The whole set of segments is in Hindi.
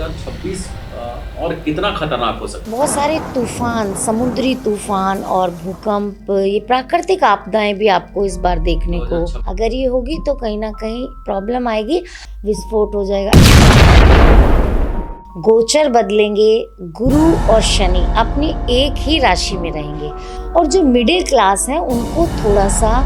2026 और कितना खतरनाक हो सकता है? बहुत सारे तूफान, समुद्री तूफान और भूकंप, ये प्राकृतिक आपदाएं भी आपको इस बार देखने को, अगर ये होगी तो कहीं ना कहीं प्रॉब्लम आएगी, विस्फोट हो जाएगा। गोचर बदलेंगे, गुरु और शनि अपनी एक ही राशि में रहेंगे और जो मिडिल क्लास है उनको थोड़ा सा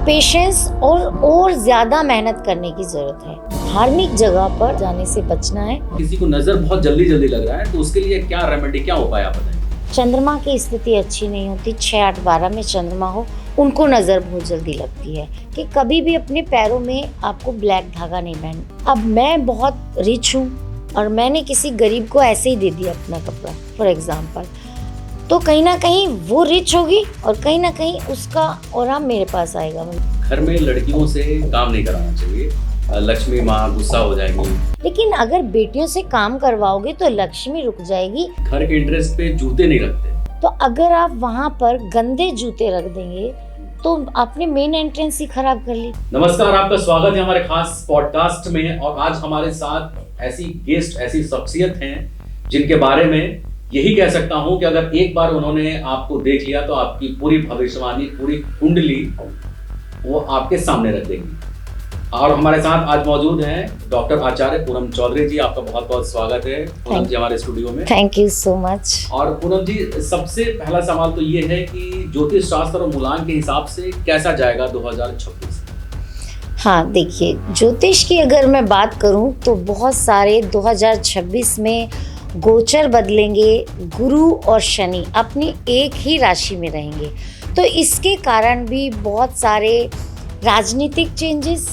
पेशेंस और ज़्यादा मेहनत करने की ज़रूरत है। धार्मिक जगह पर जाने से बचना है। किसी को नजर बहुत जल्दी जल्दी लग रहा है तो उसके लिए क्या रेमेडी, क्या उपाय आप बताएं? चंद्रमा की स्थिति अच्छी नहीं होती, 6, 8, 12 में चंद्रमा हो, उनको नज़र बहुत जल्दी लगती है कि कभी भी अपने पैरों में आपको ब्लैक धागा नहीं पहनना। अब मैं बहुत रिच हूँ और मैंने किसी गरीब को ऐसे ही दे दिया अपना कपड़ा फॉर एग्जाम्पल, तो कहीं ना कहीं वो रिच होगी और कहीं ना कहीं उसका ऑरा मेरे पास आएगा। घर में लड़कियों से काम नहीं कराना चाहिए, लक्ष्मी माँ गुस्सा हो जाएगी। लेकिन अगर बेटियों से काम करवाओगे तो लक्ष्मी रुक जाएगी। घर के इंटरेस्ट पे जूते नहीं रखते, तो अगर आप वहाँ पर गंदे जूते रख देंगे तो आपने मेन एंट्रेंस ही खराब कर ली। नमस्कार, आपका स्वागत है हमारे खास पॉडकास्ट में। और आज हमारे साथ ऐसी गेस्ट, ऐसी शख्सियत हैं जिनके बारे में यही कह सकता हूं कि अगर एक बार उन्होंने आपको देख लिया तो आपकी पूरी भविष्यवाणी, पूरी कुंडली वो आपके सामने रख देंगी। और हमारे साथ आज मौजूद हैं डॉक्टर आचार्य पूनम चौधरी जी। आपका बहुत बहुत स्वागत है पूनम जी हमारे स्टूडियो में। Thank you so much. और पूनम जी, सबसे पहला सवाल तो ये है कि ज्योतिष शास्त्र और मूलांक के हिसाब से कैसा जाएगा 2026? हाँ, देखिए, ज्योतिष की अगर मैं बात करूं तो बहुत सारे 2026 में गोचर बदलेंगे, गुरु और शनि अपनी एक ही राशि में रहेंगे, तो इसके कारण भी बहुत सारे राजनीतिक चेंजेस,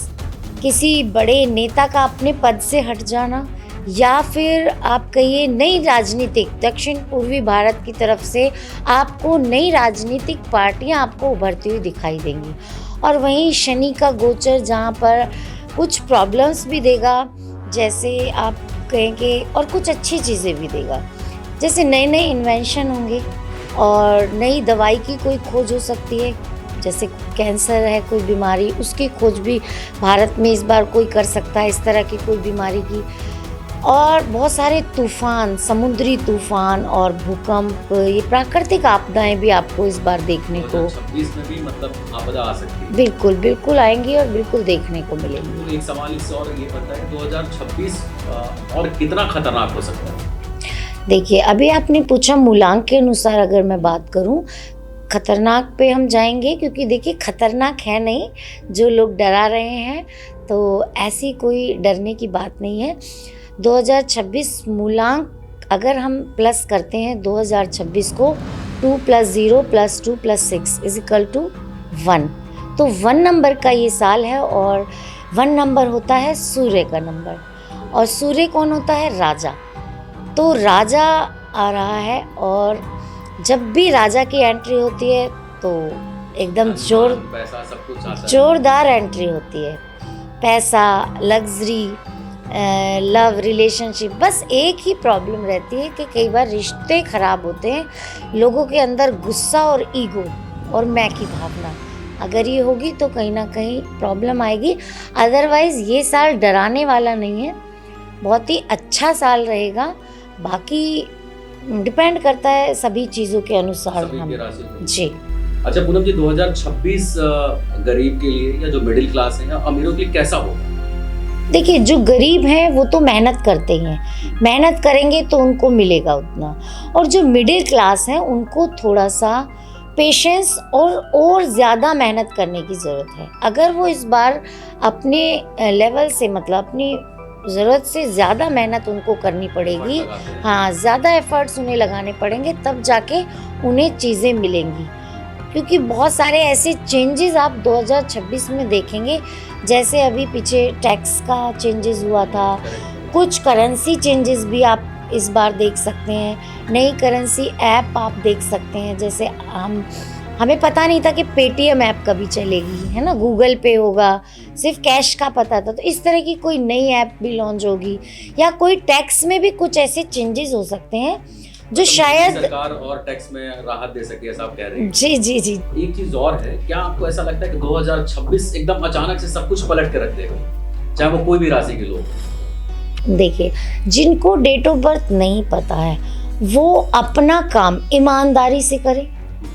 किसी बड़े नेता का अपने पद से हट जाना, या फिर आप कहिए नई राजनीतिक, दक्षिण पूर्वी भारत की तरफ से आपको नई राजनीतिक पार्टियां आपको उभरती हुई दिखाई देंगी। और वहीं शनि का गोचर जहाँ पर कुछ प्रॉब्लम्स भी देगा, जैसे आप कहेंगे, और कुछ अच्छी चीज़ें भी देगा, जैसे नए नए इन्वेंशन होंगे और नई दवाई की कोई खोज हो सकती है। जैसे कैंसर है कोई बीमारी, उसकी खोज भी भारत में इस बार कोई कर सकता है, इस तरह की कोई बीमारी की। और बहुत सारे तूफान, समुद्री तूफान और भूकंप, ये प्राकृतिक आपदाएं भी आपको इस बार देखने को 2026 में भी मतलब आपदा आ सकती है। बिल्कुल बिल्कुल आएंगी और बिल्कुल देखने को मिलेंगी। तो एक सवाल इससे और ये बताएं, 2026 और कितना खतरनाक हो सकता है? देखिए, अभी आपने पूछा मूलांक के अनुसार अगर मैं बात करूं, खतरनाक पे हम जाएंगे, क्योंकि देखिए खतरनाक है नहीं, जो लोग डरा रहे हैं तो ऐसी कोई डरने की बात नहीं है। 2026 मूलांक अगर हम प्लस करते हैं 2026 को, 2 + 0 + 2 + 6 = 1, तो 1 नंबर का ये साल है। और 1 नंबर होता है सूर्य का नंबर, और सूर्य कौन होता है? राजा। तो राजा आ रहा है, और जब भी राजा की एंट्री होती है तो एकदम पैसा सब कुछ आता है, जोरदार एंट्री होती है। पैसा, लग्जरी, लव, रिलेशनशिप। बस एक ही प्रॉब्लम रहती है कि कई बार रिश्ते खराब होते हैं, लोगों के अंदर गुस्सा और ईगो और मैं की भावना, अगर ये होगी तो कहीं ना कहीं प्रॉब्लम आएगी। अदरवाइज़ ये साल डराने वाला नहीं है, बहुत ही अच्छा साल रहेगा। बाकी डिपेंड करता है सभी चीज़ों के अनुसार हम जी। अच्छा पूनम जी, 2026 गरीब के लिए या जो मिडिल क्लास है या अमीरों के लिए कैसा होगा? देखिए, जो गरीब हैं वो तो मेहनत करते ही हैं, मेहनत करेंगे तो उनको मिलेगा उतना, और जो मिडिल क्लास हैं उनको थोड़ा सा पेशेंस और ज़्यादा मेहनत करने की ज़रूरत है। अगर वो इस बार अपने लेवल से, मतलब अपनी ज़रूरत से ज़्यादा मेहनत उनको करनी पड़ेगी, हाँ, ज़्यादा एफर्ट्स उन्हें लगाने पड़ेंगे, तब जाके उन्हें चीज़ें मिलेंगी। क्योंकि बहुत सारे ऐसे चेंजेस आप 2026 में देखेंगे, जैसे अभी पीछे टैक्स का चेंजेस हुआ था, कुछ करेंसी चेंजेस भी आप इस बार देख सकते हैं। नई करेंसी ऐप आप देख सकते हैं, जैसे हमें पता नहीं था कि पेटीएम ऐप कभी चलेगी, है ना, गूगल पे होगा, सिर्फ कैश का पता था, तो इस तरह की कोई नई ऐप भी लॉन्च होगी, या कोई टैक्स में भी कुछ ऐसे चेंजेस हो सकते हैं जो शायद सरकार और टैक्स में राहत दे सके, ऐसा आप कह रहे हैं? जी जी जी। एक चीज और है, क्या आपको ऐसा लगता है कि 2026 एकदम अचानक से सब कुछ पलट के रख देगा, चाहे वो कोई भी राशि के लोग? देखिए, जिनको डेट ऑफ बर्थ नहीं पता है वो अपना काम ईमानदारी से करें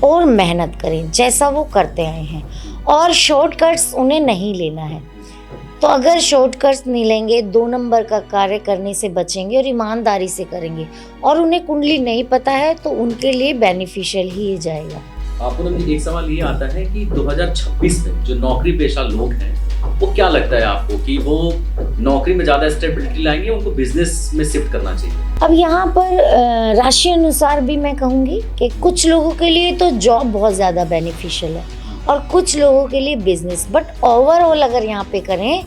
और मेहनत करें जैसा वो करते आए हैं, और शॉर्टकट्स उन्हें नहीं लेना है। तो अगर शॉर्टकट्स नहीं लेंगे, 2 नंबर का कार्य करने से बचेंगे और ईमानदारी से करेंगे, और उन्हें कुंडली नहीं पता है तो उनके लिए बेनिफिशियल ही जाएगा। पूनम, एक सवाल ये आता है कि 2026 में जो नौकरी पेशा लोग हैं, वो क्या लगता है आपको कि वो नौकरी में ज़्यादा स्टेबिलिटी लाएंगे, उनको बिजनेस में शिफ्ट करना चाहिए? अब यहाँ पर राशि अनुसार भी मैं कहूँगी कि कुछ लोगों के लिए तो जॉब बहुत ज़्यादा बेनिफिशियल है और कुछ लोगों के लिए बिजनेस, बट ओवरऑल अगर यहाँ पे करें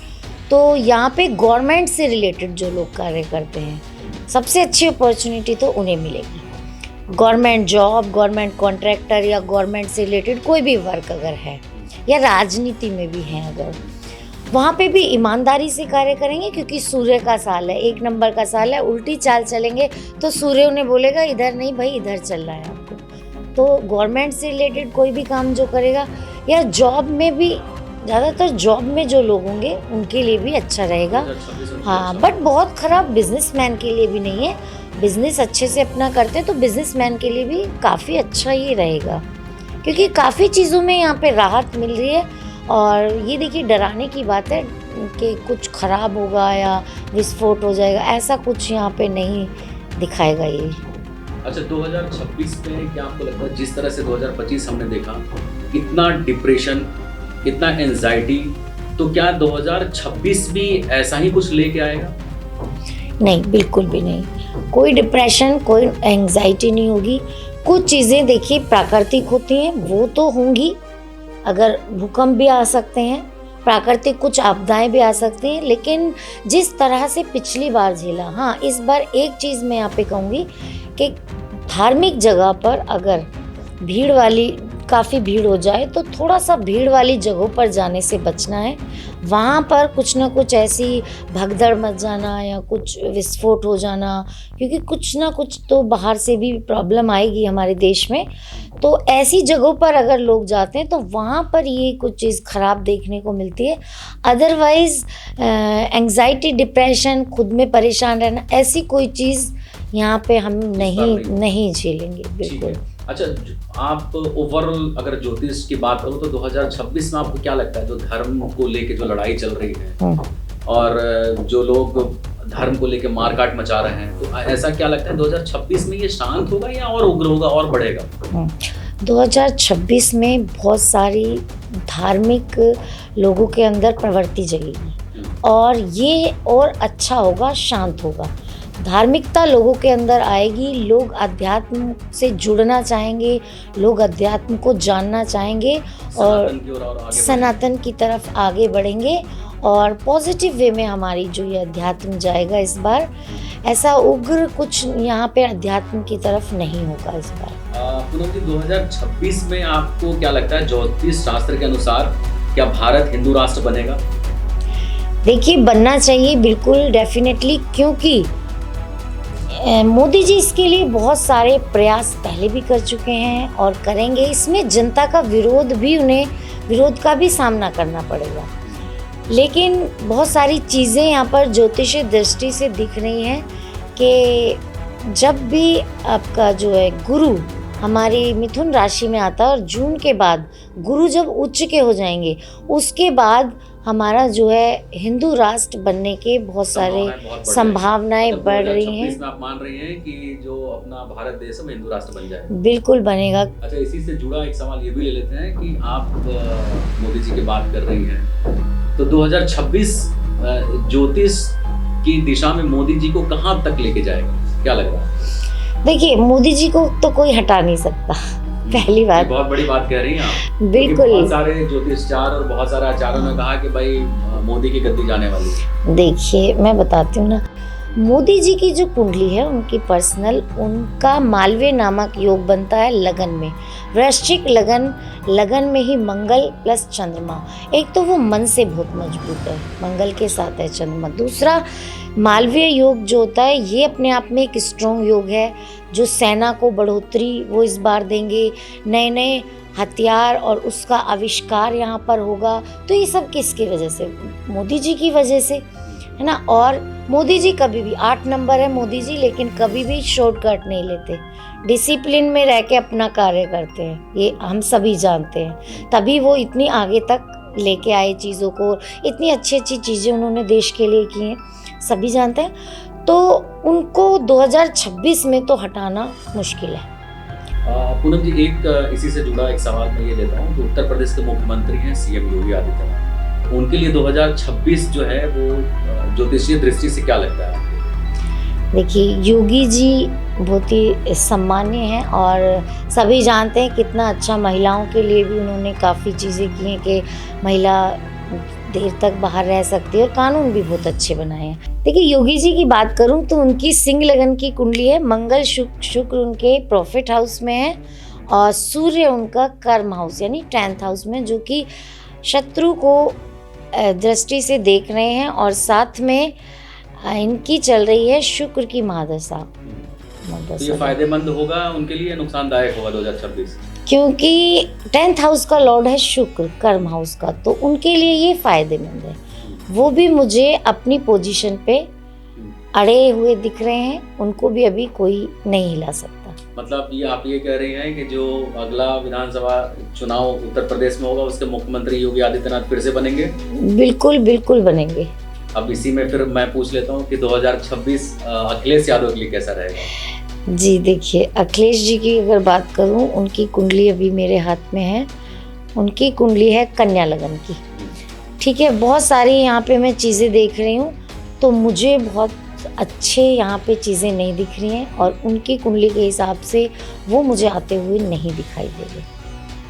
तो यहाँ पे गवर्नमेंट से रिलेटेड जो लोग कार्य करते हैं, सबसे अच्छी अपॉर्चुनिटी तो उन्हें मिलेगी। गवर्नमेंट जॉब, गवर्नमेंट कॉन्ट्रैक्टर या गवर्नमेंट से रिलेटेड कोई भी वर्क अगर है, या राजनीति में भी हैं अगर, वहाँ पे भी ईमानदारी से कार्य करेंगे, क्योंकि सूर्य का साल है, 1 नंबर का साल है। उल्टी चाल चलेंगे तो सूर्य उन्हें बोलेगा इधर नहीं भाई, इधर चल रहा है आपको। तो गवर्नमेंट से रिलेटेड कोई भी काम जो करेगा, या जॉब में भी, ज़्यादातर जॉब में जो लोग होंगे उनके लिए भी अच्छा रहेगा। हाँ, बट बहुत ख़राब बिजनेसमैन के लिए भी नहीं है। बिजनेस अच्छे से अपना करते हैं तो बिजनेसमैन के लिए भी काफ़ी अच्छा ही रहेगा, क्योंकि काफ़ी चीज़ों में यहाँ पे राहत मिल रही है। और ये देखिए, डराने की बात है कि कुछ ख़राब होगा या विस्फोट हो जाएगा, ऐसा कुछ यहाँ पे नहीं दिखाएगा ये। अच्छा, 2026 में क्या आपको लगता है, जिस तरह से 2025 हमने देखा, इतना डिप्रेशन, इतना एंजाइटी, तो क्या 2026 भी ऐसा ही कुछ लेके आएगा? नहीं, बिल्कुल भी नहीं। कोई डिप्रेशन, कोई एंजाइटी नहीं होगी। कुछ चीज़ें देखिए प्राकृतिक होती हैं, वो तो होंगी। अगर भूकंप भी आ सकते हैं, प्राकृतिक कुछ आपदाएं भी आ सकती हैं, लेकिन जिस तरह से पिछली बार झेला, हाँ, इस बार एक चीज़ मैं यहाँ पे कहूँगी कि धार्मिक जगह पर अगर भीड़ वाली, काफ़ी भीड़ हो जाए तो थोड़ा सा भीड़ वाली जगहों पर जाने से बचना है। वहाँ पर कुछ ना कुछ ऐसी भगदड़ मच जाना या कुछ विस्फोट हो जाना, क्योंकि कुछ ना कुछ तो बाहर से भी प्रॉब्लम आएगी हमारे देश में। तो ऐसी जगहों पर अगर लोग जाते हैं तो वहाँ पर ये कुछ चीज़ ख़राब देखने को मिलती है। अदरवाइज़ एंग्जाइटी, डिप्रेशन, खुद में परेशान रहना, ऐसी कोई चीज़ यहाँ पे हम नहीं झेलेंगे, बिल्कुल। अच्छा, आप ओवरऑल अगर ज्योतिष की बात करूँ तो 2026 में आपको क्या लगता है, जो धर्म को लेके जो लड़ाई चल रही है और जो लोग धर्म को लेके मारकाट मचा रहे हैं, तो ऐसा क्या लगता है 2026 में ये शांत होगा या और उग्र होगा और बढ़ेगा? 2026 में बहुत सारी धार्मिक लोगों के अंदर प्रवृत्ति जगेगी और ये और अच्छा होगा, शांत होगा। धार्मिकता लोगों के अंदर आएगी, लोग अध्यात्म से जुड़ना चाहेंगे, लोग अध्यात्म को जानना चाहेंगे और सनातन की तरफ आगे बढ़ेंगे, और पॉजिटिव वे में हमारी जो ये अध्यात्म जाएगा इस बार। ऐसा उग्र कुछ यहाँ पे अध्यात्म की तरफ नहीं होगा इस बार। पूनम जी, 2026 में आपको क्या लगता है, ज्योतिष शास्त्र के अनुसार क्या भारत हिंदू राष्ट्र बनेगा? देखिए, बनना चाहिए बिल्कुल, डेफिनेटली, क्योंकि मोदी जी इसके लिए बहुत सारे प्रयास पहले भी कर चुके हैं और करेंगे। इसमें जनता का विरोध का भी सामना करना पड़ेगा, लेकिन बहुत सारी चीज़ें यहाँ पर ज्योतिषीय दृष्टि से दिख रही हैं कि जब भी आपका जो है गुरु हमारी मिथुन राशि में आता है और जून के बाद गुरु जब उच्च के हो जाएंगे, उसके बाद हमारा जो है हिंदू राष्ट्र बनने के बहुत सारे संभावनाएं बढ़ रही हैं। इसमें आप मान रही हैं कि जो अपना भारत देश है वो हिंदू राष्ट्र बन जाए? बिल्कुल बनेगा। अच्छा, इसी से जुड़ा एक सवाल ये भी ले लेते हैं कि आप मोदी जी की बात कर रही हैं, तो 2026 ज्योतिष की दिशा में मोदी जी को कहाँ तक लेके जाएगा, क्या लग रहा है? देखिए, मोदी जी को तो कोई हटा नहीं सकता, पहली बात। बहुत बड़ी बात कह रही हैं आप। बिल्कुल। बहुत सारे ज्योतिषकार और बहुत सारे आचार्यों ने कहा कि भाई मोदी की गद्दी जाने वाली है। देखिए, मैं बताती हूँ ना, मोदी जी की जो कुंडली है उनकी पर्सनल, उनका मालवीय नामक योग बनता है लगन में, वृश्चिक लगन में ही मंगल प्लस चंद्रमा। एक तो वो मन से बहुत मजबूत है, मंगल के साथ है चंद्रमा। दूसरा, मालवीय योग जो होता है ये अपने आप में एक स्ट्रॉन्ग योग है, जो सेना को बढ़ोतरी वो इस बार देंगे, नए नए हथियार और उसका आविष्कार यहाँ पर होगा। तो ये सब किसकी वजह से? मोदी जी की वजह से, है ना। और मोदी जी कभी भी 8 नंबर है मोदी जी, लेकिन कभी भी शॉर्टकट नहीं लेते, डिसिप्लिन में रह के अपना कार्य करते हैं, ये हम सभी जानते हैं। तभी वो इतनी आगे तक लेके आए चीज़ों को, इतनी अच्छी अच्छी चीज़ें उन्होंने देश के लिए की हैं, सभी जानते हैं। तो उनको 2026 में तो हटाना मुश्किल है। पूनम जी, एक इसी से जुड़ा एक सवाल मैं ये लेता हूँ कि उत्तर प्रदेश के मुख्यमंत्री हैं सीएम योगी आदित्यनाथ, उनके लिए 2026 जो है वो ज्योतिषीय दृष्टि से क्या लगता है आपको? देखिए, योगी जी बहुत ही सम्मान्य हैं और सभी जानते हैं कितना अच्छा महिलाओं के लिए भी उन्होंने काफ़ी चीज़ें की हैं कि महिला देर तक बाहर रह सकती है, और कानून भी बहुत अच्छे बनाए हैं। देखिए, योगी जी की बात करूं तो उनकी सिंह लगन की कुंडली है, मंगल शुक्र उनके प्रॉफिट हाउस में है और सूर्य उनका कर्म हाउस यानी 10th हाउस में, जो कि शत्रु को दृष्टि से देख रहे हैं। और साथ में इनकी चल रही है शुक्र की महादशा। तो ये फायदेमंद होगा उनके लिए, नुकसानदायक होगा 2026? क्योंकि 10th हाउस का लॉर्ड है शुक्र, कर्म हाउस का, तो उनके लिए ये फायदेमंद है। वो भी मुझे अपनी पोजीशन पे अड़े हुए दिख रहे हैं, उनको भी अभी कोई नहीं हिला सकता। मतलब ये आप ये कह रही हैं कि जो अगला विधानसभा चुनाव उत्तर प्रदेश में होगा उसके मुख्यमंत्री योगी आदित्यनाथ फिर से बनेंगे? बिल्कुल बिल्कुल बनेंगे। अब इसी में फिर मैं पूछ लेता हूँ कि 2026 अखिलेश यादव के लिए कैसा रहेगा? जी देखिए, अखिलेश जी की अगर बात करूं, उनकी कुंडली अभी मेरे हाथ में है। उनकी कुंडली है कन्या लगन की, ठीक है। बहुत सारी यहाँ पे मैं चीज़ें देख रही हूँ, तो मुझे बहुत अच्छे यहाँ पे चीज़ें नहीं दिख रही हैं, और उनकी कुंडली के हिसाब से वो मुझे आते हुए नहीं दिखाई दे रहे।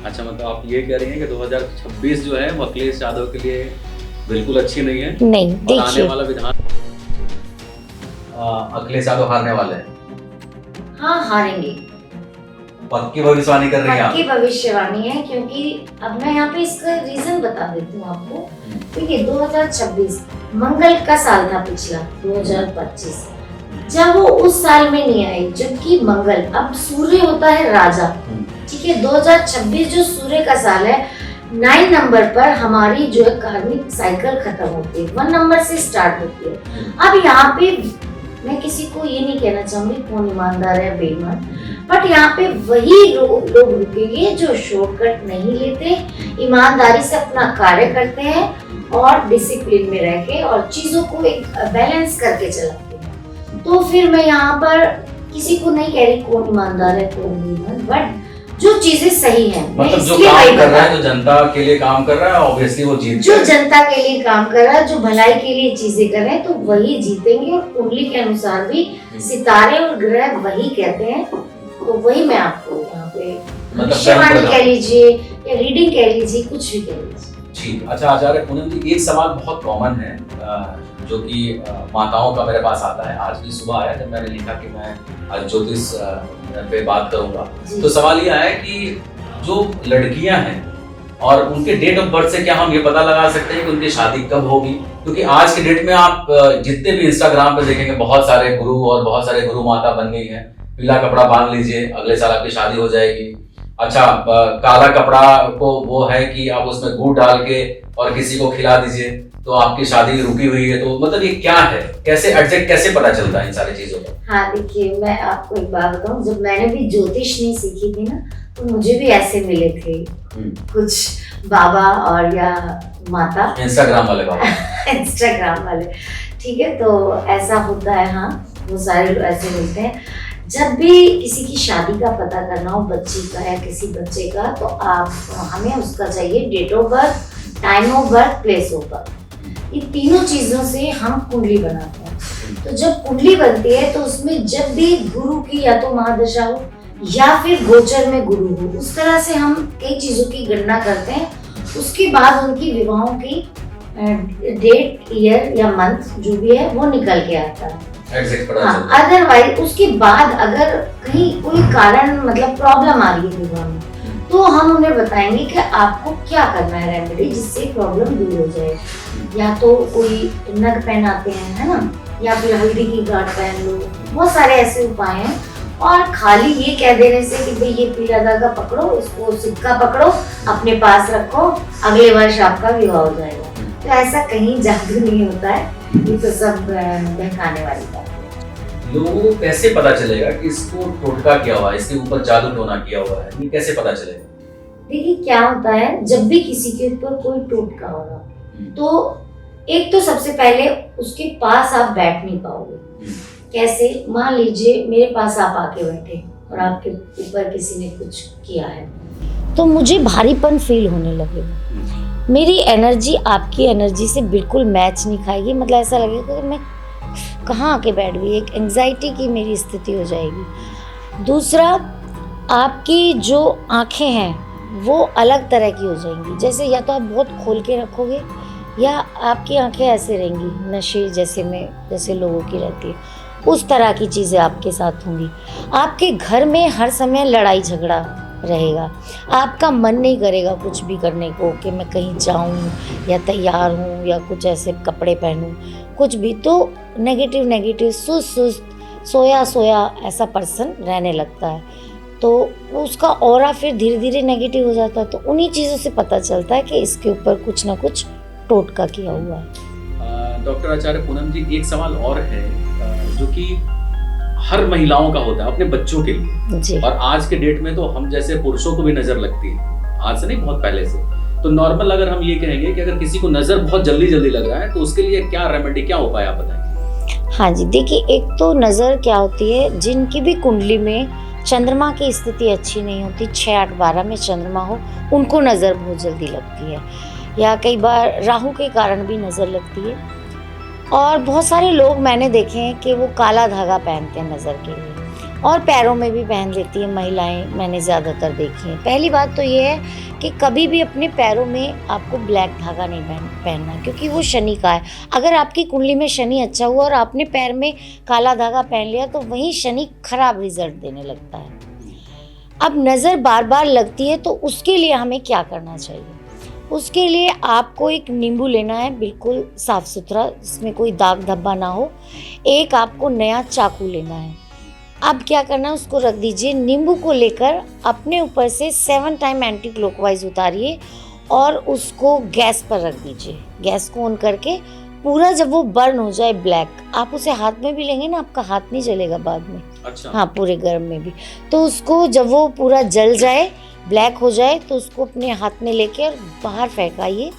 अच्छा, मतलब आप ये कह रही हैं कि 2026 जो है वो अखिलेश यादव के लिए बिल्कुल अच्छी नहीं है? नहीं, देखिए, आने वाला विधान अखिलेश यादव हारने वाले हैं? हाँ, हारेंगे। पक्की भविष्यवाणी कर रही हैं आप? पक्की भविष्यवाणी है, क्योंकि अब मैं यहाँ पे इसका रीजन बता देती हूँ आपको। देखिए, 2026 मंगल का साल था पिछला 2025, जब वो उस साल में नहीं आए, जबकि मंगल, अब सूर्य होता है राजा, ठीक है। 2026 जो सूर्य का साल है, 9 नंबर पर हमारी जो है कार्मिक साइकिल खत्म होती है, 1 नंबर से स्टार्ट होती है। अब यहाँ पे मैं किसी को ये नहीं कहना चाहूंगी कौन ईमानदार है बेईमान, बट यहाँ पे वही लोग रुकेंगे जो शॉर्टकट नहीं लेते, ईमानदारी से अपना कार्य करते हैं और डिसिप्लिन में रह के और चीजों को एक बैलेंस करके चलाते हैं। तो फिर मैं यहाँ पर किसी को नहीं कह रही कौन ईमानदार है कौन बेईमान, बट जो चीजें सही हैं, मतलब जो काम कर रहा है, जो जनता के लिए काम कर रहा है, ऑब्वियसली वो जीत, जो जनता के लिए काम कर रहा है, जो भलाई के लिए चीजें कर रहे हैं, तो वही जीतेंगे। और कुंडली के अनुसार भी सितारे और ग्रह वही कहते हैं, तो वही मैं आपको यहाँ पे भविष्यवाणी कह लीजिए या रीडिंग कह लीजिए, कुछ भी कह लीजिए। ठीक। अच्छा आचार्य पूनम जी, एक सवाल बहुत कॉमन है जो कि माताओं का मेरे पास आता है। आज भी सुबह आया जब मैंने लिखा कि मैं आज ज्योतिष पे बात करूंगा, तो सवाल ये आया कि जो लड़कियां हैं और उनके डेट ऑफ बर्थ से क्या हम ये पता लगा सकते हैं कि उनकी शादी कब होगी? क्योंकि आज के डेट में आप जितने भी इंस्टाग्राम पे देखेंगे बहुत सारे गुरु और बहुत सारे गुरु माता बन गई हैं। पीला कपड़ा बांध लीजिए, अगले साल आपकी शादी हो जाएगी। अच्छा, काला कपड़ा को वो है कि आप उसमें गुड़ डाल के और किसी को खिला दीजिए तो आपकी शादी रुकी हुई है। तो मतलब ये क्या है, कैसे एग्जैक्ट कैसे पता चलता है इन सारी चीजों का? हाँ देखिए, मैं आपको एक बात बताऊं, जब मैंने भी ज्योतिष नहीं सीखी थी ना, तो मुझे भी ऐसे मिले थे कुछ बाबा और या माता, इंस्टाग्राम वाले बाबा इंस्टाग्राम वाले, ठीक है। तो ऐसा होता है, हाँ, वो सारे ऐसे मिलते हैं। जब भी किसी की शादी का पता करना हो, बच्ची का या किसी बच्चे का, तो आप हमें उसका चाहिए date of birth, time of birth, place of birth. ये तीनों चीजों से हम कुंडली बनाते हैं। तो जब कुंडली बनती है तो उसमें जब भी गुरु की या तो महादशा हो या फिर गोचर में गुरु हो, उस तरह से हम कई चीजों की गणना करते हैं। उसके बाद उनकी विवाहों की डेट, ईयर या मंथ जो भी है वो निकल के आता है। हाँ, अदरवाइज उसके बाद अगर कहीं कोई कारण मतलब प्रॉब्लम आ रही है विवाह में, तो हम उन्हें बताएंगे कि आपको क्या करना है रेमेडी जिससे प्रॉब्लम दूर हो जाए। या तो कोई नग पहनाते हैं, है ना, या फिर हल्दी की गांठ पहन लो, बहुत सारे ऐसे उपाय हैं। और खाली ये कह देने से कि भाई ये पीला धागा पकड़ो, इसको सिक्का पकड़ो, अपने पास रखो, अगले वर्ष आपका विवाह हो जाएगा, तो ऐसा कहीं जादू नहीं होता है। ये तो सब बहकाने वाली बात है। लोगों को कैसे पता चलेगा कि इसको टोटका किया हुआ है, इसके ऊपर जादू टोना किया हुआ है, ये कैसे पता चलेगा? देखिए क्या होता है, जब भी किसी के ऊपर कोई टोटका होगा तो एक तो सबसे पहले उसके पास आप बैठ नहीं पाओगे। कैसे? मान लीजिए मेरे पास आप आके बैठे और आपके ऊपर किसी ने कुछ किया है तो मुझे भारीपन फील होने लगेगा, मेरी एनर्जी आपकी एनर्जी से बिल्कुल मैच नहीं खाएगी। मतलब ऐसा लगेगा कि मैं कहाँ आके बैठ गई, एक एंजाइटी की मेरी स्थिति हो जाएगी। दूसरा, आपकी जो आँखें हैं वो अलग तरह की हो जाएंगी, जैसे या तो आप बहुत खोल के रखोगे या आपकी आंखें ऐसे रहेंगी नशे जैसे लोगों की रहती है, उस तरह की चीज़ें आपके साथ होंगी। आपके घर में हर समय लड़ाई झगड़ा रहेगा, आपका मन नहीं करेगा कुछ भी करने को कि मैं कहीं जाऊं या तैयार हूं या कुछ ऐसे कपड़े पहनूं, कुछ भी। तो नेगेटिव सुस्त सोया ऐसा पर्सन रहने लगता है, तो उसका ऑरा फिर धीरे धीरे नेगेटिव हो जाता है। तो उन्हीं चीज़ों से पता चलता है कि इसके ऊपर कुछ ना कुछ टोटका किया हुआ है। डॉक्टर आचार्य पूनम जी, एक सवाल और है जो कि हर महिलाओं का होता है अपने बच्चों के लिए जी। और आज के डेट में तो हम जैसे पुरुषों को भी नजर लगती है, आज से नहीं बहुत पहले से। तो नॉर्मल अगर हम ये कहेंगे कि अगर किसी को नजर बहुत जल्दी लग रहा है तो उसके लिए क्या रेमेडी, क्या उपाय आप बताएंगे? हाँ जी, देखिए एक तो नज़र क्या होती है, जिनकी भी कुंडली में चंद्रमा की स्थिति अच्छी नहीं होती, 6, 8, 12 में चंद्रमा हो, उनको नज़र बहुत जल्दी लगती है, या कई बार राहु के कारण भी नज़र लगती है। और बहुत सारे लोग मैंने देखे हैं कि वो काला धागा पहनते हैं नज़र के लिए, और पैरों में भी पहन लेती हैं महिलाएं, मैंने ज़्यादातर देखी हैं। पहली बात तो ये है कि कभी भी अपने पैरों में आपको ब्लैक धागा नहीं पहनना, क्योंकि वो शनि का है। अगर आपकी कुंडली में शनि अच्छा हुआ और आपने पैर में काला धागा पहन लिया तो वही शनि खराब रिजल्ट देने लगता है। अब नज़र बार बार लगती है तो उसके लिए हमें क्या करना चाहिए? उसके लिए आपको एक नींबू लेना है, बिल्कुल साफ़ सुथरा, जिसमें कोई दाग धब्बा ना हो। एक आपको नया चाकू लेना है। अब क्या करना है, उसको रख दीजिए, नींबू को लेकर अपने ऊपर से 7 टाइम एंटी क्लॉकवाइज उतारिए और उसको गैस पर रख दीजिए। गैस को ऑन करके पूरा जब वो बर्न हो जाए ब्लैक, आप उसे हाथ में भी लेंगे ना, आपका हाथ नहीं जलेगा बाद में। अच्छा। हाँ, पूरे गर्म में भी। तो उसको जब वो पूरा जल जाए, ब्लैक हो जाए, तो उसको अपने हाथ में लेके और बाहर फेंकाइए,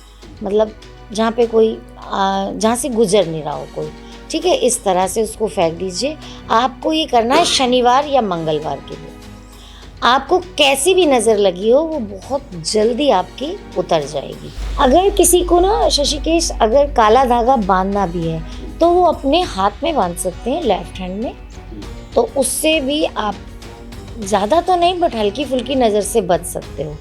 मतलब जहाँ पे कोई जहाँ से गुजर नहीं रहा हो कोई, ठीक है, इस तरह से उसको फेंक दीजिए। आपको ये करना है शनिवार या मंगलवार के लिए। आपको कैसी भी नज़र लगी हो वो बहुत जल्दी आपकी उतर जाएगी। अगर किसी को ना ऋषिकेश, अगर काला धागा बांधना भी है तो वो अपने हाथ में बांध सकते हैं, लेफ्ट हैंड में, तो उससे भी आप ज़्यादा तो नहीं बट हल्की फुल्की नज़र से बच सकते हो।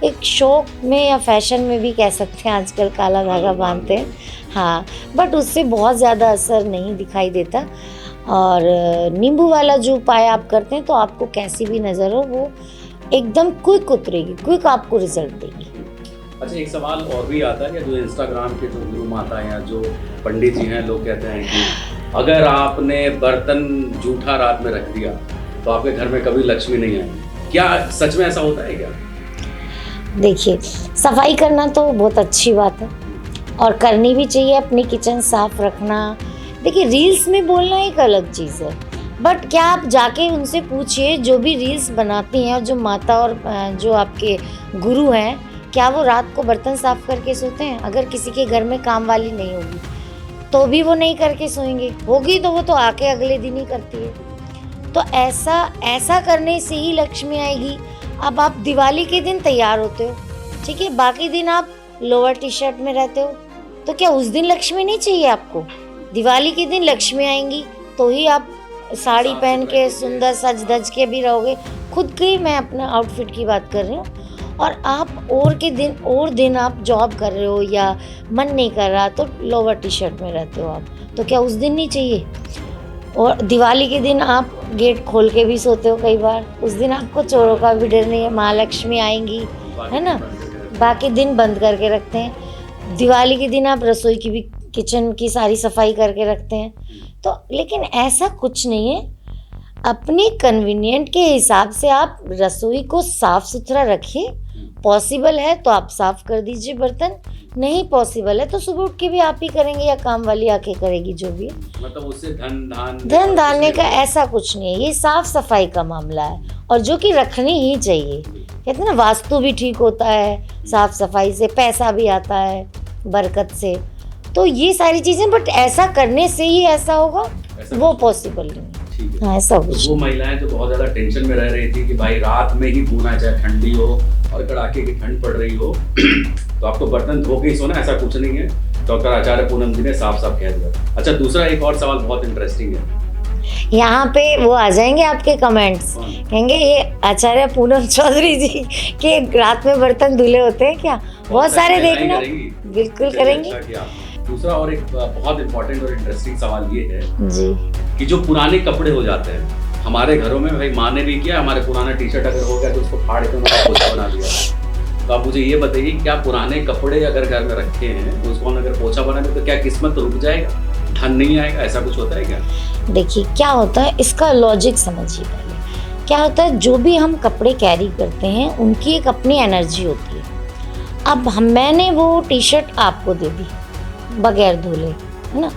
एक शौक में या फैशन में भी कह सकते हैं आजकल काला धागा बांधते हैं, हाँ, बट उससे बहुत ज़्यादा असर नहीं दिखाई देता। और नींबू वाला जो उपाय आप करते हैं तो आपको कैसी भी नज़र हो वो एकदम क्विक उतरेगी, क्विक आपको रिजल्ट देगी। अच्छा, एक सवाल और भी आता है कि जो इंस्टाग्राम के जो गुरु माता या जो पंडित जी हैं, लोग कहते हैं कि अगर आपने बर्तन जूठा रात में रख दिया तो आपके घर में कभी लक्ष्मी नहीं आएगी। क्या सच में ऐसा होता है क्या? देखिए, सफाई करना तो बहुत अच्छी बात है और करनी भी चाहिए, अपनी किचन साफ रखना। देखिए, रील्स में बोलना एक अलग चीज़ है, बट क्या आप जाके उनसे पूछिए, जो भी रील्स बनाती हैं और जो माता और जो आपके गुरु हैं, क्या वो रात को बर्तन साफ करके सोते हैं? अगर किसी के घर में काम वाली नहीं होगी तो भी वो नहीं करके सोएंगे, होगी तो वो तो आके अगले दिन ही करती है। तो ऐसा करने से ही लक्ष्मी आएगी। अब आप दिवाली के दिन तैयार होते हो, ठीक है, बाकी दिन आप लोअर टी शर्ट में रहते हो, तो क्या उस दिन लक्ष्मी नहीं चाहिए आपको? दिवाली के दिन लक्ष्मी आएंगी तो ही आप साड़ी पहन के सुंदर सज धज के भी रहोगे। खुद की मैं अपना आउटफिट की बात कर रही हूँ। और आप और दिन आप जॉब कर रहे हो या मन नहीं कर रहा तो लोअर टी शर्ट में रहते हो आप, तो क्या उस दिन नहीं चाहिए? और दिवाली के दिन आप गेट खोल के भी सोते हो कई बार, उस दिन आपको चोरों का भी डर नहीं है, महालक्ष्मी आएंगी, है ना, बाकी दिन बंद करके रखते हैं। दिवाली के दिन आप रसोई की भी, किचन की सारी सफाई करके रखते हैं। तो लेकिन ऐसा कुछ नहीं है, अपने कन्वीनियंट के हिसाब से आप रसोई को साफ सुथरा रखिए पॉसिबल है तो आप साफ कर दीजिए बर्तन, नहीं पॉसिबल है तो सुबह उठ के भी आप ही करेंगे या काम वाली आके करेगी, जो भी है। मतलब उससे धन धान्य का ऐसा कुछ नहीं है, ये साफ सफाई का मामला है और जो कि रखनी ही चाहिए। कहते हैं ना, वास्तु भी ठीक होता है साफ सफाई से, पैसा भी आता है बरकत से, तो ये सारी चीज़ें। बट ऐसा करने से ही ऐसा होगा, वो पॉसिबल नहीं है। ठीक है। हाँ, ऐसा कुछ। वो महिलाएं जो बहुत ज्यादा टेंशन में रह रही थी कि भाई रात में ही धोना है, चाहे ठंडी हो और कड़ाके की ठंड पड़ रही हो तो आपको बर्तन धो के ही सोना, ऐसा कुछ नहीं है। डॉक्टर आचार्य पूनम जी ने साफ साफ कह दिया। अच्छा, दूसरा एक और सवाल बहुत इंटरेस्टिंग है, यहाँ पे वो आ जाएंगे आपके कमेंट्स, कहेंगे ये आचार्य पूनम चौधरी जी के रात में बर्तन धुले होते हैं क्या? बहुत सारे देखना, बिल्कुल करेंगे। दूसरा और एक बहुत इंपॉर्टेंट और इंटरेस्टिंग सवाल ये है जी कि जो पुराने कपड़े हो जाते हैं हमारे घरों में, भाई माँ ने भी किया, हमारे पुराना टी शर्ट अगर हो गया तो उसको फाड़ के उन्होंने पोछा बना दिया। तो आप मुझे ये बताइए, क्या पुराने कपड़े अगर घर में रखे हैं तो उसको हम अगर पोछा बना दे तो क्या किस्मत रुक जाएगा, धन नहीं आएगा, ऐसा कुछ होता है क्या? देखिए क्या होता है, इसका लॉजिक समझिए पहले। क्या होता है, जो भी हम कपड़े कैरी करते हैं उनकी एक अपनी एनर्जी होती है। अब मैंने वो टी शर्ट आपको दे दी बगैर धुले, है ना,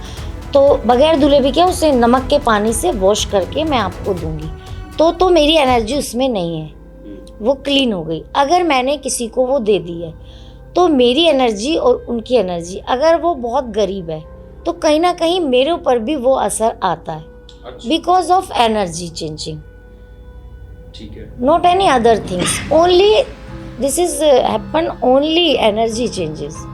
तो बगैर धुले भी क्या, उसे नमक के पानी से वॉश करके मैं आपको दूंगी, तो मेरी एनर्जी उसमें नहीं है, वो क्लीन हो गई। अगर मैंने किसी को वो दे दी है तो मेरी एनर्जी और उनकी एनर्जी, अगर वो बहुत गरीब है तो कहीं ना कहीं मेरे ऊपर भी वो असर आता है, बिकॉज ऑफ एनर्जी चेंजिंग, ठीक है, not any other things, only this is happen, only energy changes.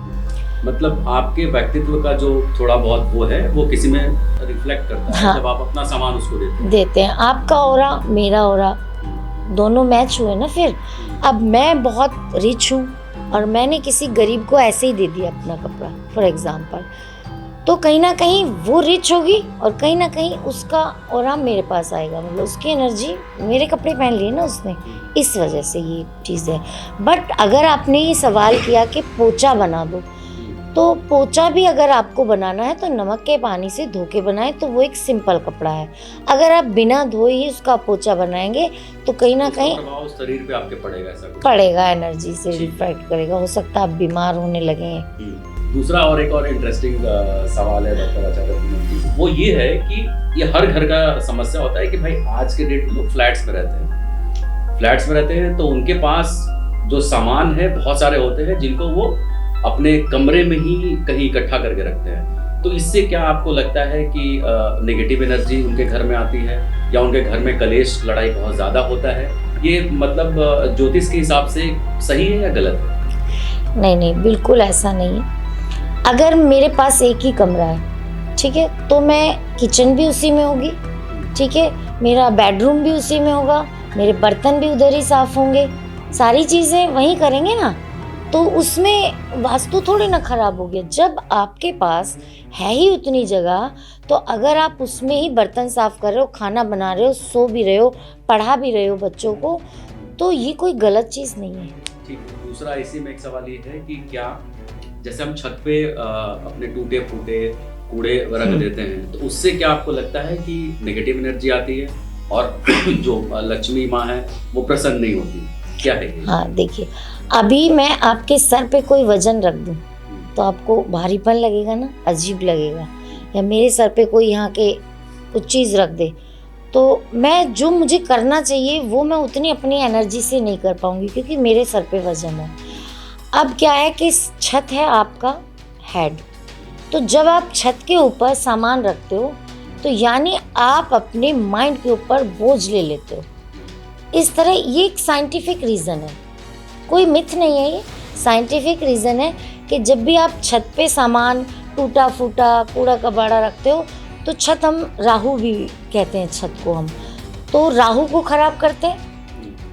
मतलब आपके व्यक्तित्व का जो थोड़ा बहुत वो है वो किसी में रिफ्लेक्ट करता है। हाँ, जब आप अपना सामान उसको देते हैं, आपका ऑरा मेरा ऑरा दोनों मैच हुए ना। फिर अब मैं बहुत रिच हूँ और मैंने किसी गरीब को ऐसे ही दे दिया अपना कपड़ा फॉर एग्जांपल, तो कहीं ना कहीं वो रिच होगी और कहीं ना कहीं उसका ऑरा मेरे पास आएगा, मतलब उसकी एनर्जी, मेरे कपड़े पहन लिए ना उसने, इस वजह से ये चीज़ है। बट अगर आपने ये सवाल किया कि पोछा बना दो, तो पोछा भी अगर आपको बनाना है तो नमक के पानी से धो के बनाएं, तो वो एक सिंपल कपड़ा है। अगर आप बिना धोए ही उसका पोछा बनाएंगे तो कहीं ना कहीं प्रभाव शरीर पे आपके पड़ेगा, ऐसा कुछ पड़ेगा, एनर्जी से रिफ्लेक्ट करेगा, हो सकता है आप बीमार होने लगे। दूसरा और एक और इंटरेस्टिंग सवाल है डॉक्टर आचार्य पूनम जी, वो ये है कि ये हर घर का समस्या होता है कि भाई आज के डेट में लोग फ्लैट्स में रहते हैं, तो उनके पास जो सामान है बहुत सारे होते हैं जिनको वो अपने कमरे में ही कहीं इकट्ठा करके रखते हैं। तो इससे क्या आपको लगता है कि नेगेटिव एनर्जी उनके घर में आती है या उनके घर में कलेश लड़ाई बहुत ज़्यादा होता है? ये मतलब ज्योतिष के हिसाब से सही है या गलत है? नहीं, बिल्कुल ऐसा नहीं है। अगर मेरे पास एक ही कमरा है, ठीक है, तो मैं किचन भी उसी में होगी, ठीक है, मेरा बेडरूम भी उसी में होगा, मेरे बर्तन भी उधर ही साफ होंगे, सारी चीज़ें वहीं करेंगे ना, तो उसमें वास्तु थोड़ी ना खराब हो गया। जब आपके पास है ही उतनी जगह, तो अगर आप उसमें ही बर्तन साफ कर रहे हो, खाना बना रहे हो, सो भी रहे हो, पढ़ा भी रहे हो बच्चों को, तो ये कोई गलत चीज़ नहीं है। ठीक। दूसरा इसी में एक सवाल ये है कि क्या जैसे हम छत पे अपने टूटे फूटे कूड़े रख देते हैं, तो उससे क्या आपको लगता है कि नेगेटिव एनर्जी आती है और जो लक्ष्मी माँ है वो प्रसन्न नहीं होती, क्या है? हाँ, देखिए, अभी मैं आपके सर पे कोई वजन रख दूं तो आपको भारीपन लगेगा ना, अजीब लगेगा। या मेरे सर पे कोई यहाँ के कुछ चीज़ रख दे, तो मैं जो मुझे करना चाहिए वो मैं उतनी अपनी एनर्जी से नहीं कर पाऊंगी, क्योंकि मेरे सर पे वजन है। अब क्या है कि छत है आपका हेड, तो जब आप छत के ऊपर सामान रखते हो तो यानी आप अपने माइंड के ऊपर बोझ ले लेते हो। इस तरह ये एक साइंटिफिक रीज़न है, कोई मिथ नहीं है, ये साइंटिफिक रीज़न है कि जब भी आप छत पे सामान टूटा फूटा कूड़ा कबाड़ा रखते हो तो छत, हम राहु भी कहते हैं छत को हम, तो राहु को ख़राब करते हैं।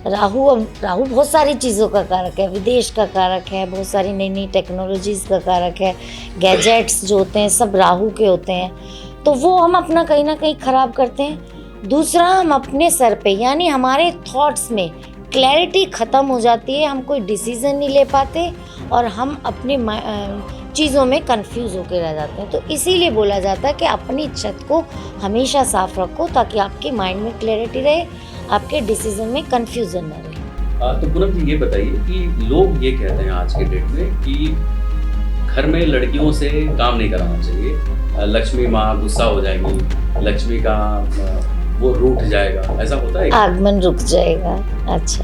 राहु बहुत सारी चीज़ों का कारक है, विदेश का कारक है, बहुत सारी नई नई टेक्नोलॉजीज़ का कारक है, गैजेट्स जो होते हैं सब राहु के होते हैं, तो वो हम अपना कहीं ना कहीं ख़राब करते हैं। दूसरा, हम अपने सर पे यानी हमारे थॉट्स में क्लैरिटी ख़त्म हो जाती है, हम कोई डिसीज़न नहीं ले पाते और हम अपने चीज़ों में कंफ्यूज होकर रह जाते हैं। तो इसीलिए बोला जाता है कि अपनी छत को हमेशा साफ रखो ताकि आपके माइंड में क्लैरिटी रहे, आपके डिसीजन में कंफ्यूजन ना रहे। तो पूनम जी ये बताइए कि लोग ये कहते हैं आज के डेट में कि घर में लड़कियों से काम नहीं कराना चाहिए, लक्ष्मी माँ गुस्सा हो जाएंगी, लक्ष्मी का वो रूठ जाएगा, ऐसा होता है? आगमन रुक जाएगा। अच्छा,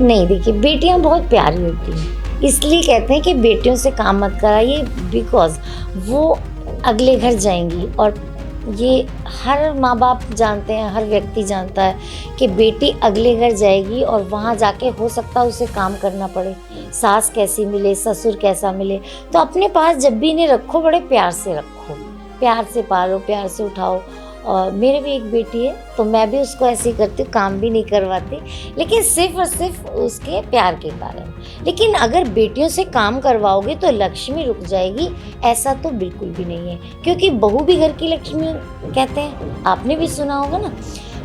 नहीं देखिए, बेटियां बहुत प्यारी होती हैं, इसलिए कहते हैं कि बेटियों से काम मत कराइए, बिकॉज वो अगले घर जाएंगी। और ये हर माँ बाप जानते हैं, हर व्यक्ति जानता है कि बेटी अगले घर जाएगी और वहाँ जाके हो सकता है उसे काम करना पड़े, सास कैसी मिले, ससुर कैसा मिले। तो अपने पास जब भी इन्हें रखो, बड़े प्यार से रखो, प्यार से पालो, प्यार से उठाओ। और मेरे भी एक बेटी है, तो मैं भी उसको ऐसे ही करती हूँ, काम भी नहीं करवाती, लेकिन सिर्फ और सिर्फ उसके प्यार के कारण। लेकिन अगर बेटियों से काम करवाओगे तो लक्ष्मी रुक जाएगी, ऐसा तो बिल्कुल भी नहीं है, क्योंकि बहू भी घर की लक्ष्मी कहते हैं, आपने भी सुना होगा ना,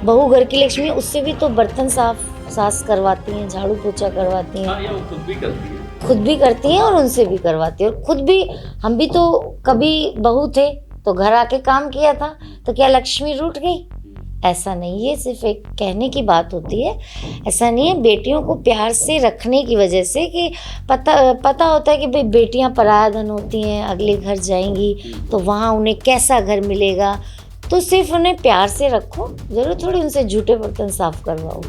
बहू घर की लक्ष्मी। उससे भी तो बर्तन साफ सास करवाती हैं, झाड़ू पोछा करवाती हैं। हाँ, ये वो खुद भी करती है, खुद भी करती हैं और उनसे भी करवाती है। और खुद भी, हम भी तो कभी बहू थे तो घर आके काम किया था, तो क्या लक्ष्मी रूठ गई? ऐसा नहीं, ये सिर्फ एक कहने की बात होती है, ऐसा नहीं है। बेटियों को प्यार से रखने की वजह से कि पता होता है कि भाई बेटियां पराया धन होती हैं, अगले घर जाएंगी तो वहाँ उन्हें कैसा घर मिलेगा, तो सिर्फ उन्हें प्यार से रखो, जरूर थोड़ी उनसे झूठे बर्तन साफ करवाओ।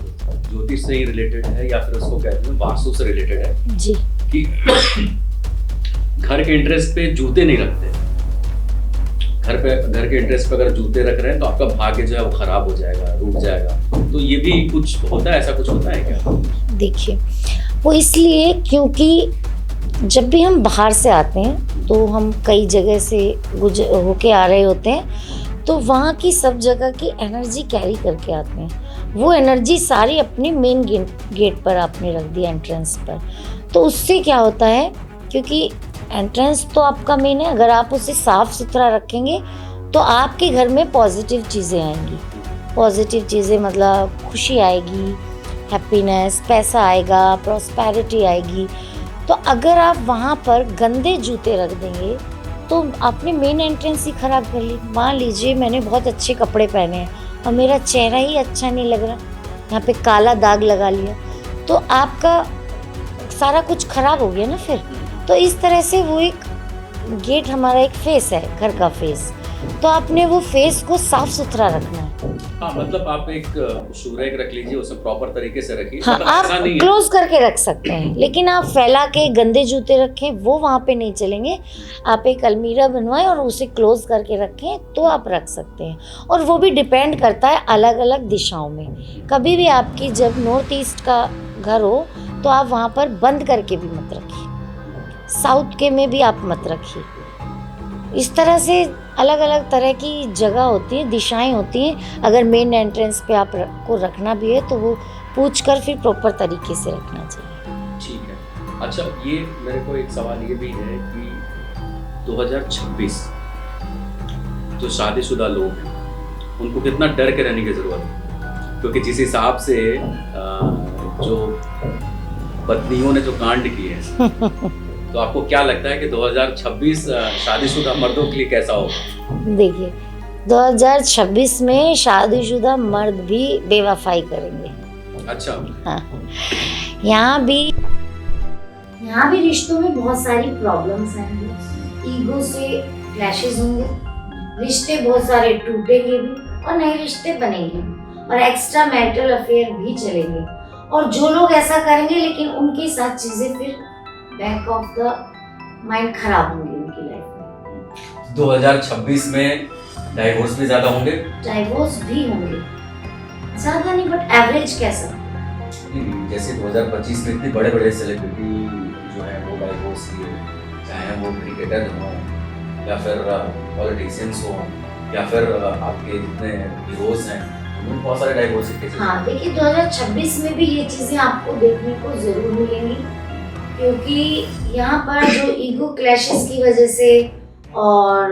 ज्योतिष से ही रिलेटेड है या फिर उसको कहते हैं वास्तु से रिलेटेड है जी, कि घर के इंटरेस्ट पे जूते नहीं रखते, घर के इंटरेस्ट पे अगर जूते रख रहे हैं तो आपका भाग्य जो है वो खराब हो जाएगा, रूठ जाएगा। तो ये भी कुछ होता है, ऐसा कुछ होता है क्या? देखिए, वो इसलिए क्योंकि जब भी हम बाहर से आते हैं तो हम कई जगह से होके आ रहे होते हैं, तो वहाँ की सब जगह की एनर्जी कैरी करके आते हैं। वो एनर्जी सारी अपने मेन गेट पर आपने रख दी, एंट्रेंस पर। तो उससे क्या होता है, क्योंकि एंट्रेंस तो आपका मेन है, अगर आप उसे साफ सुथरा रखेंगे तो आपके घर में पॉजिटिव चीज़ें आएंगी। पॉजिटिव चीज़ें मतलब खुशी आएगी, हैप्पीनेस, पैसा आएगा, प्रॉस्पेरिटी आएगी। तो अगर आप वहाँ पर गंदे जूते रख देंगे तो आपने मेन एंट्रेंस ही ख़राब कर ली। मान लीजिए मैंने बहुत अच्छे कपड़े पहने हैं और मेरा चेहरा ही अच्छा नहीं लग रहा, यहाँ पे काला दाग लगा लिया, तो आपका सारा कुछ ख़राब हो गया ना फिर। तो इस तरह से वो एक गेट हमारा एक फेस है, घर का फेस, तो आपने वो फेस को साफ सुथरा रखना है। हाँ, मतलब आप एक शूरेक रख लीजिए, उसे प्रॉपर तरीके से रखिए। हाँ, मतलब आप ऐसा नहीं क्लोज करके रख सकते हैं, लेकिन आप फैला के गंदे जूते रखें वो वहाँ पे नहीं चलेंगे। आप एक अलमीरा बनवाएं और उसे क्लोज करके रखें तो आप रख सकते हैं। और वो भी डिपेंड करता है अलग अलग दिशाओं में। कभी भी आपकी जब नॉर्थ ईस्ट का घर हो तो आप वहाँ पर बंद करके भी मत रखिए, साउथ के में भी आप मत रखिए। इस तरह से अलग अलग तरह की जगह होती है, दिशाएं होती हैं। अगर मेन एंट्रेंस पे आप को रखना भी है तो वो पूछ कर फिर प्रॉपर तरीके से रखना चाहिए। ठीक है। अच्छा, ये मेरे को एक सवाल ये भी है कि 2026 जो शादीशुदा लोग हैं उनको कितना डर के रहने की ज़रूरत है? क्योंकि जिस हिसाब से जो पत्नियों ने जो कांड किए हैं तो आपको क्या लगता है कि 2026 शादीशुदा मर्दों के लिए कैसा होगा? देखिए, 2026 में शादीशुदा मर्द भी बेवफाई करेंगे। अच्छा। हाँ, यहाँ भी रिश्तों में बहुत सारी प्रॉब्लम्स आएंगी, ईगो से क्लैशेस होंगे, रिश्ते बहुत सारे टूटेंगे भी और नए रिश्ते बनेंगे और एक्स्ट्रा मैरिटल अफेयर भी चलेंगे। और जो लोग ऐसा करेंगे लेकिन उनके साथ चीजें फिर बैक ऑफ द माइंड खराब होंगी उनकी लाइफ में। 2026 में डाइवोर्स भी ज्यादा होंगे? डाइवोर्स भी होंगे, ज्यादा नहीं बट एवरेज कैसा। जैसे 2025 में इतने बड़े बड़े सेलिब्रिटी जो है वो डाइवोर्स किए, चाहे वो क्रिकेटर हो या फिर पॉलिटिशियंस हो या फिर आपके जितने हीरोज हैं उनमें बहुत सारे डाइवोर्स के केसेस। हाँ, देखिए 2026 में भी ये चीजें आपको देखने को जरूर मिलेंगी, क्योंकि यहाँ पर जो ईगो क्लैशेस की वजह से और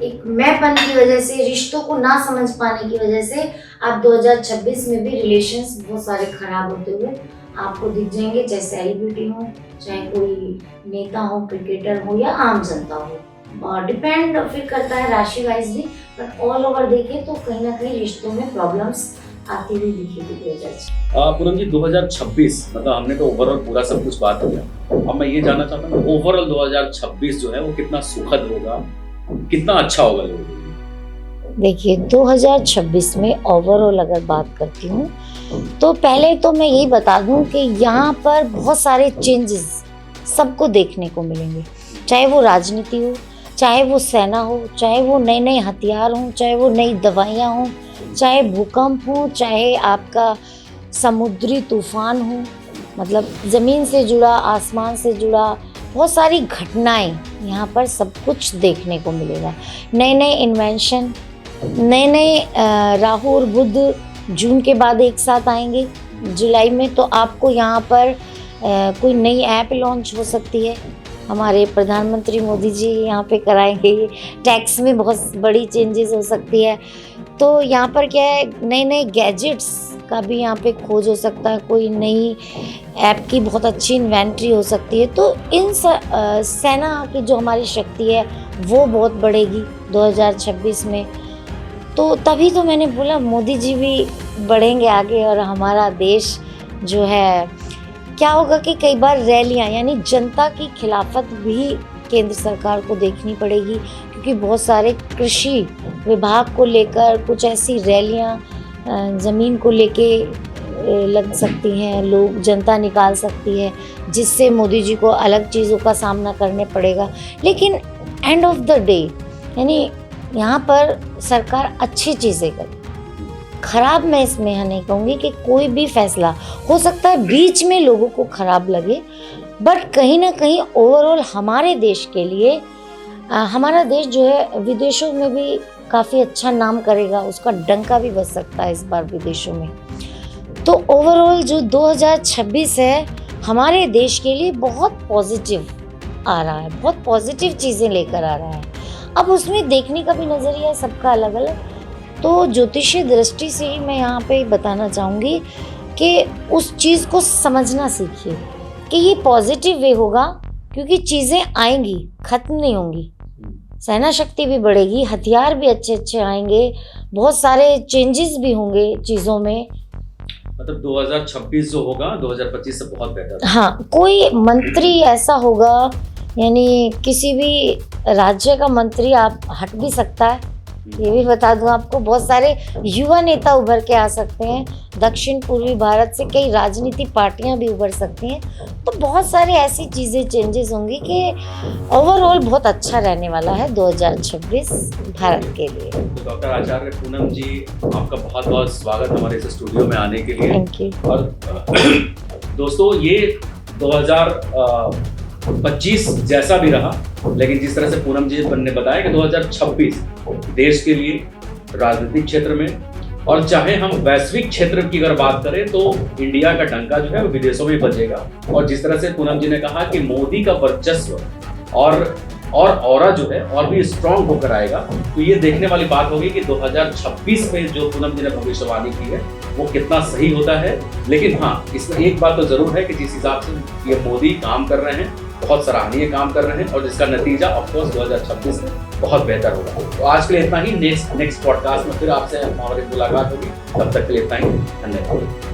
एक मैंपन की वजह से, रिश्तों को ना समझ पाने की वजह से आप 2026 में भी रिलेशंस बहुत सारे खराब होते हुए आपको दिख जाएंगे, चाहे सेलिब्रिटी हो, चाहे कोई नेता हो, क्रिकेटर हो या आम जनता हो। और डिपेंड फिर करता है राशि वाइज भी, बट ऑल ओवर देखें तो कहीं ना कहीं रिश्तों में प्रॉब्लम्स आती हुई दिखेगी 2026। पूनम जी 2026 मतलब हमने तो ओवरऑल पूरा सब कुछ बात किया। अब मैं ये जानना चाहता हूँ ओवरऑल 2026 जो है वो कितना सुखद होगा, कितना अच्छा होगा लोगों के लिए। देखिए 2026 में ओवरऑल अगर बात करती हूँ तो पहले तो मैं यही बता दूं कि यहाँ पर बहुत सारे चेंजेस सबको देखने को मिलेंगे, चाहे वो राजनीति हो, चाहे वो सेना हो, चाहे वो नए नए हथियार हों, चाहे वो नई दवाइयाँ हों, चाहे भूकंप हो, चाहे आपका समुद्री तूफान हो, मतलब ज़मीन से जुड़ा, आसमान से जुड़ा बहुत सारी घटनाएं यहाँ पर सब कुछ देखने को मिलेगा। नए नए इन्वेंशन, नए नए राहु और बुध जून के बाद एक साथ आएंगे जुलाई में, तो आपको यहाँ पर कोई नई ऐप लॉन्च हो सकती है। हमारे प्रधानमंत्री मोदी जी यहाँ पे कराएंगे, ये टैक्स में बहुत बड़ी चेंजेस हो सकती है। तो यहाँ पर क्या है, नए नए गैजेट्स का भी यहाँ पे खोज हो सकता है, कोई नई ऐप की बहुत अच्छी इन्वेंट्री हो सकती है। तो इन सेना की जो हमारी शक्ति है वो बहुत बढ़ेगी 2026 में। तो तभी तो मैंने बोला मोदी जी भी बढ़ेंगे आगे, और हमारा देश जो है क्या होगा कि कई बार रैलियां यानी जनता की खिलाफत भी केंद्र सरकार को देखनी पड़ेगी, क्योंकि बहुत सारे कृषि विभाग को लेकर कुछ ऐसी रैलियां ज़मीन को लेके लग सकती हैं, लोग जनता निकाल सकती है, जिससे मोदी जी को अलग चीज़ों का सामना करने पड़ेगा। लेकिन एंड ऑफ द डे यानी यहाँ पर सरकार अच्छी चीज़ें करे, खराब मैं इसमें यहाँ नहीं कहूँगी कि कोई भी फैसला हो सकता है बीच में लोगों को खराब लगे, बट कहीं ना कहीं ओवरऑल हमारे देश के लिए हमारा देश जो है विदेशों में भी काफ़ी अच्छा नाम करेगा, उसका डंका भी बज सकता है इस बार विदेशों में। तो ओवरऑल जो 2026 है हमारे देश के लिए बहुत पॉजिटिव आ रहा है, बहुत पॉजिटिव चीज़ें लेकर आ रहा है। अब उसमें देखने का भी नज़रिया है सबका अलग अलग। तो ज्योतिषीय दृष्टि से ही मैं यहाँ पे बताना चाहूँगी कि उस चीज़ को समझना सीखिए कि ये पॉजिटिव वे होगा, क्योंकि चीज़ें आएंगी, ख़त्म नहीं होंगी। सेना शक्ति भी बढ़ेगी, हथियार भी अच्छे अच्छे आएंगे, बहुत सारे चेंजेस भी होंगे चीज़ों में। मतलब 2026 जो होगा 2025 से बहुत बेहतर। हाँ, कोई मंत्री ऐसा होगा, यानी किसी भी राज्य का मंत्री आप हट भी सकता है, ये भी बता दूं आपको। बहुत सारे युवा नेता उभर के आ सकते हैं, दक्षिण पूर्वी भारत से कई राजनीतिक पार्टियां भी उभर सकती हैं। तो बहुत सारी ऐसी चीज़ें चेंजेस होंगी कि ओवरऑल बहुत अच्छा रहने वाला है 2026 भारत के लिए। तो डॉक्टर आचार्य पूनम जी, आपका बहुत बहुत स्वागत हमारे इस स्टूडियो में आने के लिए। Thank you. और दोस्तों ये 2025 जैसा भी रहा, लेकिन जिस तरह से पूनम जी ने बताया कि 2026 देश के लिए राजनीतिक क्षेत्र में, और चाहे हम वैश्विक क्षेत्र की अगर बात करें तो इंडिया का डंका जो है वो विदेशों में बजेगा। और जिस तरह से पूनम जी ने कहा कि मोदी का वर्चस्व और ऑरा जो है और भी स्ट्रांग होकर आएगा, तो ये देखने वाली बात होगी कि 2026 में जो पूनम जी ने भविष्यवाणी की है वो कितना सही होता है। लेकिन हाँ, इसमें एक बात तो जरूर है कि जिस हिसाब से ये मोदी काम कर रहे हैं, बहुत सराहनीय काम कर रहे हैं, और जिसका नतीजा ऑफकोर्स 2026 में बहुत बेहतर होगा। तो आज के लिए इतना ही। नेक्स्ट पॉडकास्ट में फिर आपसे हमारी मुलाकात होगी। तब तक के लिए इतना ही। धन्यवाद।